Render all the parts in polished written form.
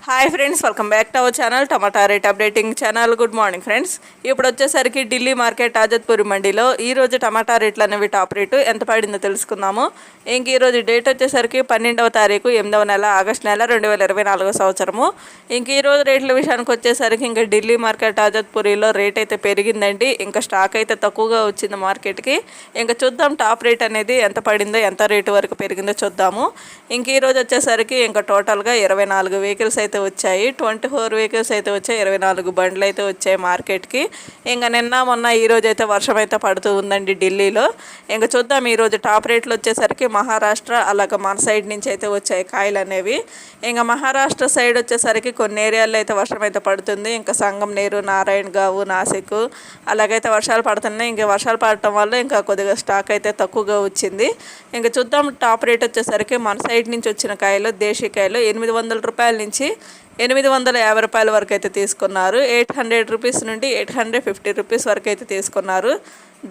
Hi friends, welcome back to our channel tomato rate updating channel. Good morning friends. ఇప్పుడు వచ్చేసరికి Delhi market ఆజత్పూర్ మండీలో ఈరోజు టమాటా రేట్లు అనేవి టాప్ రేటు ఎంత పడిందో తెలుసుకుందాము. ఇంక ఈరోజు డేట్ వచ్చేసరికి 12వ తారీఖు 8వ నెల ఆగస్టు నెల 2024 సంవత్సరము. ఇంక ఈరోజు రేట్ల విషయానికి వచ్చేసరికి ఇంకా ఢిల్లీ మార్కెట్ ఆజత్పూరిలో రేట్ అయితే పెరిగిందండి. ఇంకా స్టాక్ అయితే తక్కువగా వచ్చింది మార్కెట్కి. ఇంకా చూద్దాం టాప్ రేట్ అనేది ఎంత పడిందో, ఎంత రేటు వరకు పెరిగిందో చూద్దాము. ఇంక ఈరోజు వచ్చేసరికి ఇంకా టోటల్గా 24 వెహికల్స్ అయితే వచ్చాయి. 24 వెహికల్స్ అయితే వచ్చాయి. 24 బండ్లు అయితే వచ్చాయి మార్కెట్కి. ఇంకా నిన్న మొన్న ఈరోజు అయితే వర్షం అయితే పడుతూ ఉందండి ఢిల్లీలో. ఇంకా చూద్దాం ఈరోజు టాప్ రేట్లు వచ్చేసరికి మహారాష్ట్ర అలాగ మన సైడ్ నుంచి అయితే వచ్చాయి కాయలు అనేవి. ఇంకా మహారాష్ట్ర సైడ్ వచ్చేసరికి కొన్ని ఏరియాల్లో అయితే వర్షం అయితే పడుతుంది. ఇంకా సంగంనేరు, నారాయణగావ్, నాసిక్ అలాగైతే వర్షాలు పడుతున్నాయి. ఇంకా వర్షాలు పడటం వల్ల ఇంకా కొద్దిగా స్టాక్ అయితే తక్కువగా వచ్చింది. ఇంకా చూద్దాం టాప్ రేట్ వచ్చేసరికి మన సైడ్ నుంచి వచ్చిన కాయలు, దేశీ కాయలు 800 రూపాయల నుంచి 850 రూపాయల వరకు అయితే తీసుకున్నారు. 800 రూపీస్ నుండి 850 రూపీస్ వరకు అయితే తీసుకున్నారు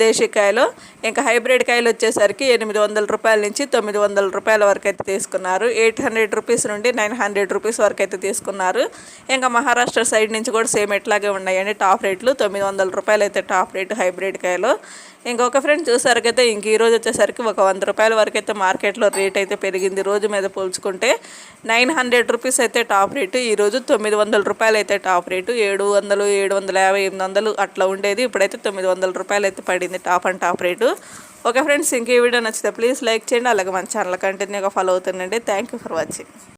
దేశీకాయలు. ఇంకా హైబ్రిడ్ కాయలు వచ్చేసరికి 800 రూపాయల నుంచి 900 రూపాయల వరకు అయితే తీసుకున్నారు. 800 రూపీస్ నుండి 900 రూపీస్ వరకు అయితే తీసుకున్నారు. ఇంకా మహారాష్ట్ర సైడ్ నుంచి కూడా సేమ్ ఎట్లాగే ఉన్నాయండి టాప్ రేట్లు. 900 రూపాయలు అయితే టాప్ రేటు హైబ్రిడ్ కాయలు. ఇంకొక ఫ్రెండ్ చూసారికైతే ఇంక ఈరోజు వచ్చేసరికి ఒక 100 రూపాయల వరకు అయితే మార్కెట్లో రేట్ అయితే పెరిగింది. రోజు మీద పోల్చుకుంటే 900 రూపీస్ అయితే టాప్ రేటు. ఈరోజు 900 రూపాయలు అయితే టాప్ రేటు. 700, 750, 800 అట్లా ఉండేది. ఇప్పుడైతే 900 రూపాయలు అయితే పడింది టాప్ రేటు. ఓకే ఫ్రెండ్స్, ఇంక ఈ వీడియో నచ్చితే ప్లీజ్ లైక్ చేయండి. అలాగే మన ఛానల్ కంటిన్యూగా ఫాలో అవుతుండండి. Thank you for watching.